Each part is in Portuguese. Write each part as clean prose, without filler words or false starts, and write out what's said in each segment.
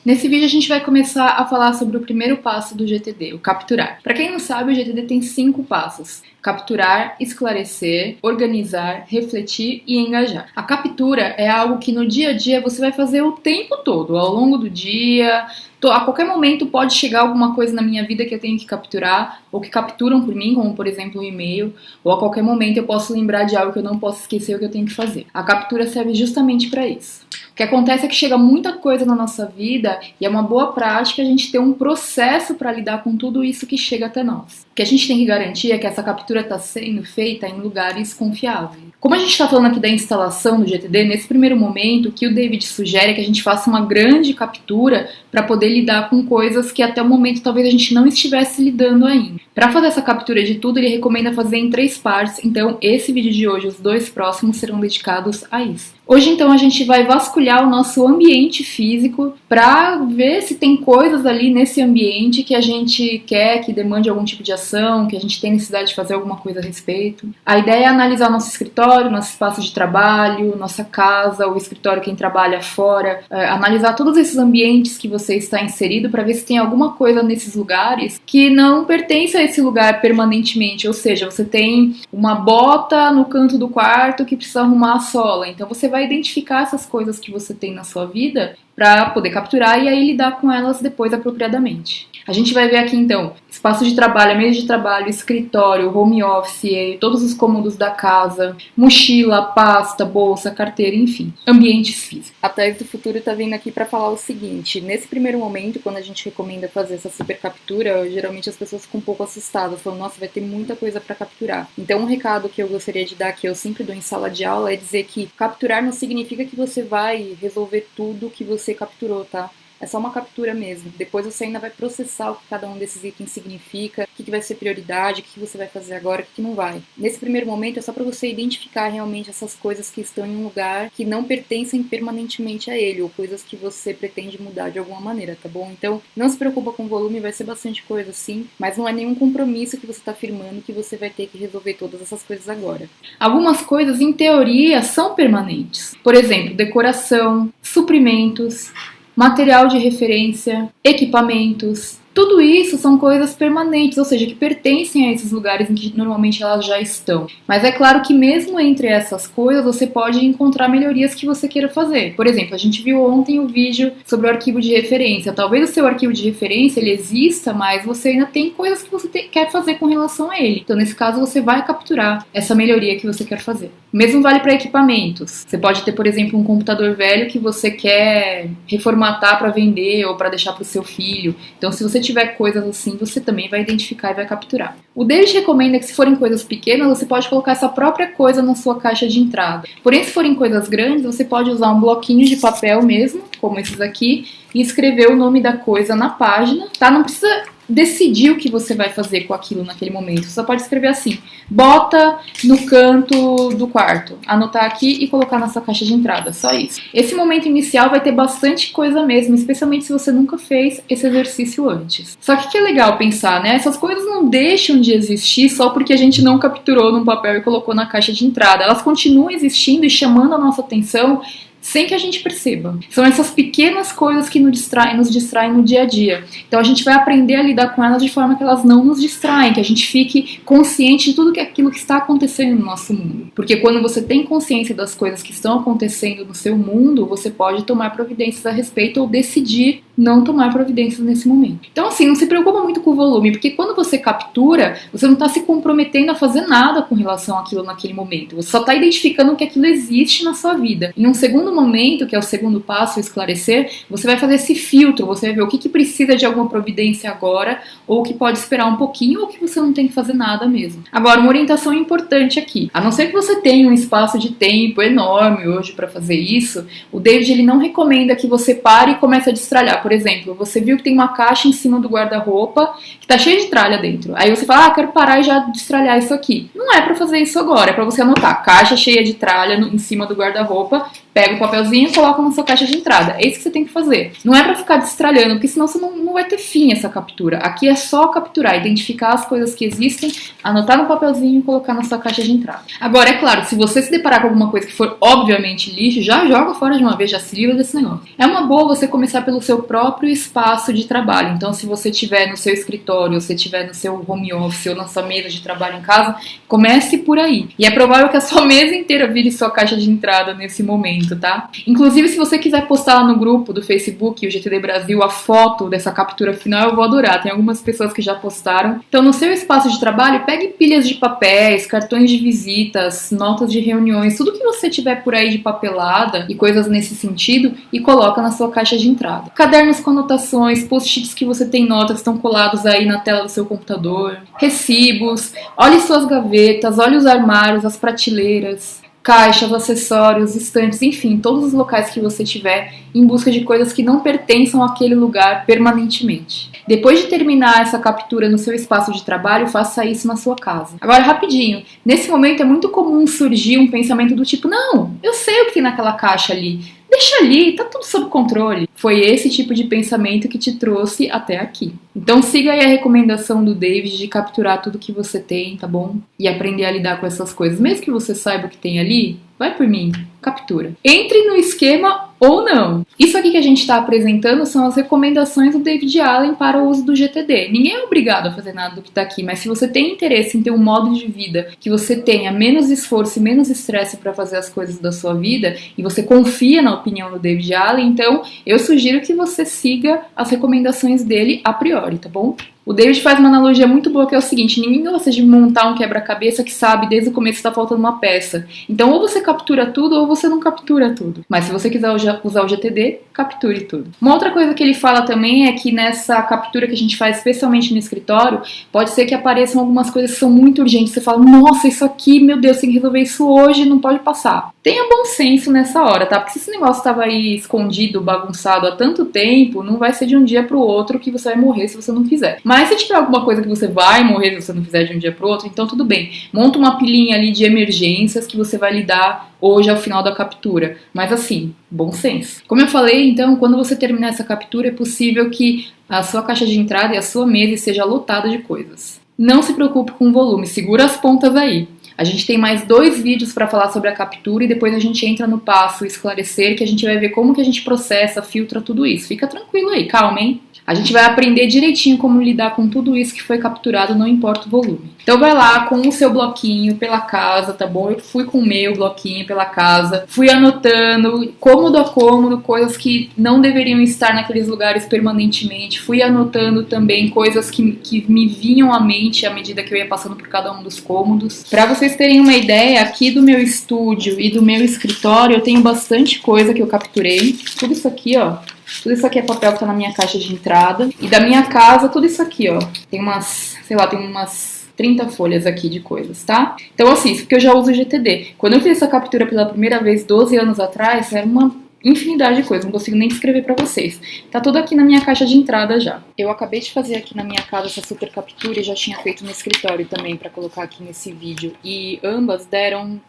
Nesse vídeo a gente vai começar a falar sobre o primeiro passo do GTD, o capturar. Para quem não sabe, o GTD tem 5 passos: capturar, esclarecer, organizar, refletir e engajar. A captura é algo que no dia a dia você vai fazer o tempo todo, ao longo do dia. A qualquer momento pode chegar alguma coisa na minha vida que eu tenho que capturar, ou que capturam por mim, como por exemplo um e-mail, ou a qualquer momento eu posso lembrar de algo que eu não posso esquecer o que eu tenho que fazer. A captura serve justamente para isso. O que acontece é que chega muita coisa na nossa vida e é uma boa prática a gente ter um processo para lidar com tudo isso que chega até nós. O que a gente tem que garantir é que essa captura está sendo feita em lugares confiáveis. Como a gente está falando aqui da instalação do GTD, nesse primeiro momento, o que o David sugere é que a gente faça uma grande captura para poder lidar com coisas que até o momento talvez a gente não estivesse lidando ainda. Para fazer essa captura de tudo, ele recomenda fazer em 3 partes, então esse vídeo de hoje, os 2 próximos, serão dedicados a isso. Hoje, então, a gente vai vasculhar o nosso ambiente físico para ver se tem coisas ali nesse ambiente que a gente quer que demande algum tipo de ação, que a gente tem necessidade de fazer alguma coisa a respeito. A ideia é analisar nosso escritório, nosso espaço de trabalho, nossa casa, o escritório quem trabalha fora, analisar todos esses ambientes que você está inserido para ver se tem alguma coisa nesses lugares que não pertence a esse lugar permanentemente, ou seja, você tem uma bota no canto do quarto que precisa arrumar a sola, então você vai identificar essas coisas que você tem na sua vida para poder capturar e aí lidar com elas depois apropriadamente. A gente vai ver aqui então espaço de trabalho, mesa de trabalho, escritório, home office, todos os cômodos da casa, mochila, pasta, bolsa, carteira, enfim, ambientes físicos. A Tese do Futuro está vindo aqui para falar o seguinte: nesse primeiro momento, quando a gente recomenda fazer essa super captura, geralmente as pessoas ficam um pouco assustadas, falam, nossa, vai ter muita coisa para capturar. Então um recado que eu gostaria de dar, que eu sempre dou em sala de aula, é dizer que capturar não significa que você vai resolver tudo que você capturou, tá? É só uma captura mesmo. Depois você ainda vai processar o que cada um desses itens significa, o que vai ser prioridade, o que você vai fazer agora, o que não vai. Nesse primeiro momento é só para você identificar realmente essas coisas que estão em um lugar que não pertencem permanentemente a ele, ou coisas que você pretende mudar de alguma maneira, tá bom? Então não se preocupa com o volume, vai ser bastante coisa sim, mas não é nenhum compromisso que você está firmando que você vai ter que resolver todas essas coisas agora. Algumas coisas, em teoria, são permanentes. Por exemplo, decoração, suprimentos, material de referência, equipamentos. Tudo isso são coisas permanentes, ou seja, que pertencem a esses lugares em que normalmente elas já estão. Mas é claro que mesmo entre essas coisas, você pode encontrar melhorias que você queira fazer. Por exemplo, a gente viu ontem o vídeo sobre o arquivo de referência. Talvez o seu arquivo de referência ele exista, mas você ainda tem coisas que você quer fazer com relação a ele. Então, nesse caso, você vai capturar essa melhoria que você quer fazer. O mesmo vale para equipamentos. Você pode ter, por exemplo, um computador velho que você quer reformatar para vender ou para deixar para o seu filho. Então, se você tiver coisas assim, você também vai identificar e vai capturar. O David recomenda que se forem coisas pequenas, você pode colocar essa própria coisa na sua caixa de entrada. Porém, se forem coisas grandes, você pode usar um bloquinho de papel mesmo, como esses aqui, e escrever o nome da coisa na página, tá? Não precisa decidir o que você vai fazer com aquilo naquele momento. Você só pode escrever assim: bota no canto do quarto, anotar aqui e colocar na sua caixa de entrada, só isso. Esse momento inicial vai ter bastante coisa mesmo, especialmente se você nunca fez esse exercício antes. Só que é legal pensar, né? Essas coisas não deixam de existir só porque a gente não capturou num papel e colocou na caixa de entrada. Elas continuam existindo e chamando a nossa atenção sem que a gente perceba. São essas pequenas coisas que nos distraem no dia a dia. Então a gente vai aprender a lidar com elas de forma que elas não nos distraem, que a gente fique consciente de tudo aquilo que está acontecendo no nosso mundo. Porque quando você tem consciência das coisas que estão acontecendo no seu mundo, você pode tomar providências a respeito ou decidir não tomar providências nesse momento. Então assim, não se preocupa muito com o volume, porque quando você captura, você não está se comprometendo a fazer nada com relação àquilo naquele momento. Você só está identificando que aquilo existe na sua vida. Em um segundo momento, que é o segundo passo, esclarecer, você vai fazer esse filtro, você vai ver o que precisa de alguma providência agora, ou o que pode esperar um pouquinho, ou que você não tem que fazer nada mesmo. Agora, uma orientação importante aqui. A não ser que você tenha um espaço de tempo enorme hoje para fazer isso, o David ele não recomenda que você pare e comece a destralhar. Por exemplo, você viu que tem uma caixa em cima do guarda-roupa que tá cheia de tralha dentro. Aí você fala, quero parar e já destralhar isso aqui. Não é para fazer isso agora, é para você anotar, caixa cheia de tralha em cima do guarda-roupa, pega o papelzinho e coloca na sua caixa de entrada. É isso que você tem que fazer. Não é pra ficar destralhando, porque senão você não vai ter fim essa captura. Aqui é só capturar, identificar as coisas que existem, anotar no papelzinho e colocar na sua caixa de entrada. Agora, é claro, se você se deparar com alguma coisa que for obviamente lixo, já joga fora de uma vez, já se livra desse negócio. É uma boa você começar pelo seu próprio espaço de trabalho. Então, se você estiver no seu escritório, ou se estiver no seu home office ou na sua mesa de trabalho em casa, comece por aí. E é provável que a sua mesa inteira vire sua caixa de entrada nesse momento, tá? Inclusive, se você quiser postar lá no grupo do Facebook, o GTD Brasil, a foto dessa captura final, eu vou adorar. Tem algumas pessoas que já postaram. Então, no seu espaço de trabalho, pegue pilhas de papéis, cartões de visitas, notas de reuniões, tudo que você tiver por aí de papelada e coisas nesse sentido, e coloca na sua caixa de entrada. Cadernos com anotações, post-its que você tem notas que estão colados aí na tela do seu computador, recibos, olhe suas gavetas, olhe os armários, as prateleiras, caixas, acessórios, estantes, enfim, todos os locais que você tiver em busca de coisas que não pertençam àquele lugar permanentemente. Depois de terminar essa captura no seu espaço de trabalho, faça isso na sua casa. Agora, rapidinho, nesse momento é muito comum surgir um pensamento do tipo, não, eu sei o que tem naquela caixa ali, deixa ali, tá tudo sob controle. Foi esse tipo de pensamento que te trouxe até aqui. Então siga aí a recomendação do David de capturar tudo que você tem, tá bom? E aprender a lidar com essas coisas. Mesmo que você saiba o que tem ali, vai por mim, captura. Entre no esquema ou não. Isso aqui que a gente está apresentando são as recomendações do David Allen para o uso do GTD. Ninguém é obrigado a fazer nada do que está aqui, mas se você tem interesse em ter um modo de vida que você tenha menos esforço e menos estresse para fazer as coisas da sua vida, e você confia na opinião do David Allen, então eu sugiro que você siga as recomendações dele a priori, tá bom? O David faz uma analogia muito boa que é o seguinte, ninguém gosta de montar um quebra-cabeça que sabe desde o começo que está faltando uma peça. Então ou você captura tudo ou você não captura tudo. Mas se você quiser usar o GTD, capture tudo. Uma outra coisa que ele fala também é que nessa captura que a gente faz, especialmente no escritório, pode ser que apareçam algumas coisas que são muito urgentes. Você fala, nossa, isso aqui, meu Deus, tem que resolver isso hoje, não pode passar. Tenha bom senso nessa hora, tá? Porque se esse negócio estava aí escondido, bagunçado há tanto tempo, não vai ser de um dia pro outro que você vai morrer se você não fizer. Mas se tiver alguma coisa que você vai morrer se você não fizer de um dia pro outro, então tudo bem. Monta uma pilhinha ali de emergências que você vai lidar hoje ao final da captura. Mas assim, bom senso. Como eu falei, então, quando você terminar essa captura, é possível que a sua caixa de entrada e a sua mesa esteja lotada de coisas. Não se preocupe com o volume, segura as pontas aí. A gente tem mais 2 vídeos para falar sobre a captura e depois a gente entra no passo esclarecer, que a gente vai ver como que a gente processa, filtra tudo isso. Fica tranquilo aí, calma, hein? A gente vai aprender direitinho como lidar com tudo isso que foi capturado, não importa o volume. Então vai lá com o seu bloquinho pela casa, tá bom? Eu fui com o meu bloquinho pela casa, fui anotando cômodo a cômodo coisas que não deveriam estar naqueles lugares permanentemente, fui anotando também coisas que me vinham à mente à medida que eu ia passando por cada um dos cômodos. Para vocês terem uma ideia, aqui do meu estúdio e do meu escritório eu tenho bastante coisa que eu capturei. Tudo isso aqui, ó. Tudo isso aqui é papel que tá na minha caixa de entrada. E da minha casa, tudo isso aqui, ó. Tem umas, sei lá, tem umas 30 folhas aqui de coisas, tá? Então, assim, isso porque eu já uso o GTD. Quando eu fiz essa captura pela primeira vez, 12 anos atrás, era uma infinidade de coisas, não consigo nem descrever pra vocês. Tá tudo aqui na minha caixa de entrada já. Eu acabei de fazer aqui na minha casa essa super captura e já tinha feito no escritório também pra colocar aqui nesse vídeo. E ambas deram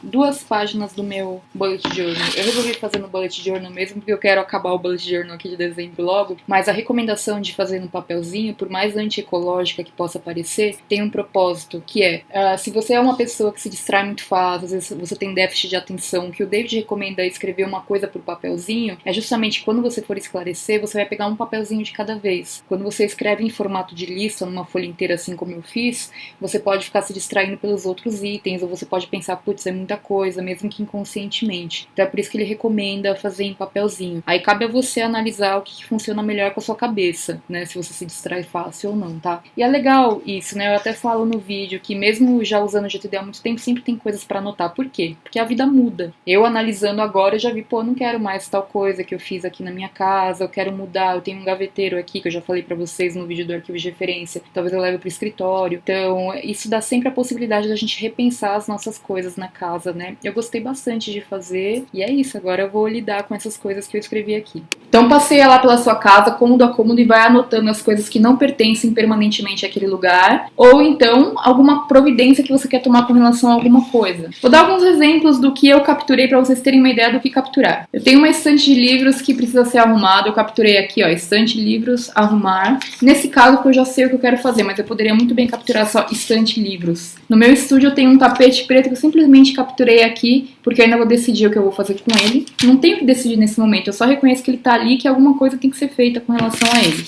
2 páginas do meu bullet journal. Eu resolvi fazer no bullet journal mesmo porque eu quero acabar o bullet journal aqui de dezembro logo, mas a recomendação de fazer no papelzinho, por mais antiecológica que possa parecer, tem um propósito, que é, se você é uma pessoa que se distrai muito fácil, às vezes você tem déficit de atenção, o que o David recomenda é escrever uma coisa por papelzinho, é justamente quando você for esclarecer, você vai pegar um papelzinho de cada vez. Quando você escreve em formato de lista, numa folha inteira assim como eu fiz, você pode ficar se distraindo pelos outros itens, ou você pode pensar, putz, é muita coisa, mesmo que inconscientemente. Então é por isso que ele recomenda fazer em papelzinho. Aí cabe a você analisar o que funciona melhor com a sua cabeça, né, se você se distrai fácil ou não, tá? E é legal isso, né, eu até falo no vídeo que mesmo já usando o GTD há muito tempo, sempre tem coisas pra anotar. Por quê? Porque a vida muda. Eu analisando agora, eu já vi, pô, não quero mais tal coisa que eu fiz aqui na minha casa, eu quero mudar, eu tenho um gaveteiro aqui, que eu já falei pra vocês no vídeo do arquivo de referência, talvez eu leve pro escritório. Então, isso dá sempre a possibilidade da gente repensar as nossas coisas na casa casa, né? Eu gostei bastante de fazer e é isso, agora eu vou lidar com essas coisas que eu escrevi aqui. Então passeia lá pela sua casa, cômodo a cômodo, e vai anotando as coisas que não pertencem permanentemente àquele lugar, ou então alguma providência que você quer tomar com relação a alguma coisa. Vou dar alguns exemplos do que eu capturei para vocês terem uma ideia do que capturar. Eu tenho uma estante de livros que precisa ser arrumada, eu capturei aqui, ó, estante livros, arrumar. Nesse caso, eu já sei o que eu quero fazer, mas eu poderia muito bem capturar só estante livros. No meu estúdio eu tenho um tapete preto que eu simplesmente capturei aqui, porque eu ainda vou decidir o que eu vou fazer com ele. Não tenho que decidir nesse momento, eu só reconheço que ele tá ali e que alguma coisa tem que ser feita com relação a ele.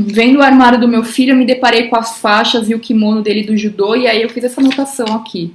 Vendo o armário do meu filho, eu me deparei com as faixas e o kimono dele do judô, e aí eu fiz essa anotação aqui.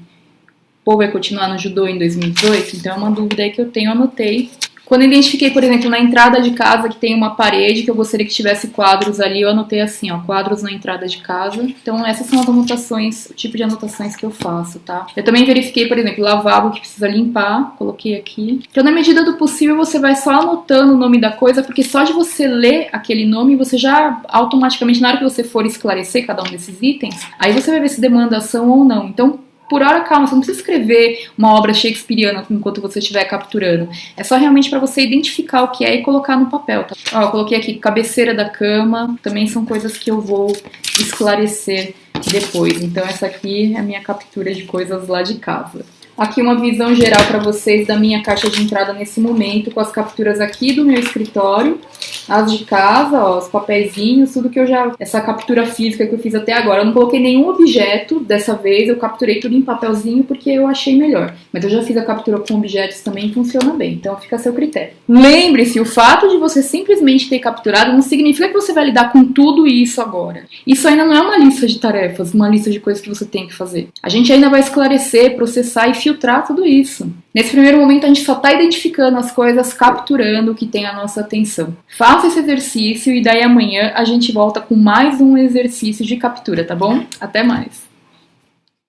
O povo vai continuar no judô em 2018? Então é uma dúvida aí que eu tenho, anotei. Quando eu identifiquei, por exemplo, na entrada de casa que tem uma parede que eu gostaria que tivesse quadros ali, eu anotei assim, ó, quadros na entrada de casa. Então essas são as anotações, o tipo de anotações que eu faço, tá? Eu também verifiquei, por exemplo, lavabo que precisa limpar, coloquei aqui. Então na medida do possível você vai só anotando o nome da coisa, porque só de você ler aquele nome, você já automaticamente, na hora que você for esclarecer cada um desses itens, aí você vai ver se demanda ação ou não. Então, por hora, calma, você não precisa escrever uma obra shakespeariana enquanto você estiver capturando. É só realmente para você identificar o que é e colocar no papel, tá? Ó, eu coloquei aqui cabeceira da cama, também são coisas que eu vou esclarecer depois. Então essa aqui é a minha captura de coisas lá de casa. Aqui uma visão geral para vocês da minha caixa de entrada nesse momento, com as capturas aqui do meu escritório, as de casa, ó, os papeizinhos, tudo que eu já... Essa captura física que eu fiz até agora. Eu não coloquei nenhum objeto dessa vez, eu capturei tudo em papelzinho porque eu achei melhor. Mas eu já fiz a captura com objetos também e funciona bem, então fica a seu critério. Lembre-se, o fato de você simplesmente ter capturado não significa que você vai lidar com tudo isso agora. Isso ainda não é uma lista de tarefas, uma lista de coisas que você tem que fazer. A gente ainda vai esclarecer, processar e filtrar tudo isso. Nesse primeiro momento a gente só está identificando as coisas, capturando o que tem a nossa atenção. Faça esse exercício e daí amanhã a gente volta com mais um exercício de captura, tá bom? Até mais!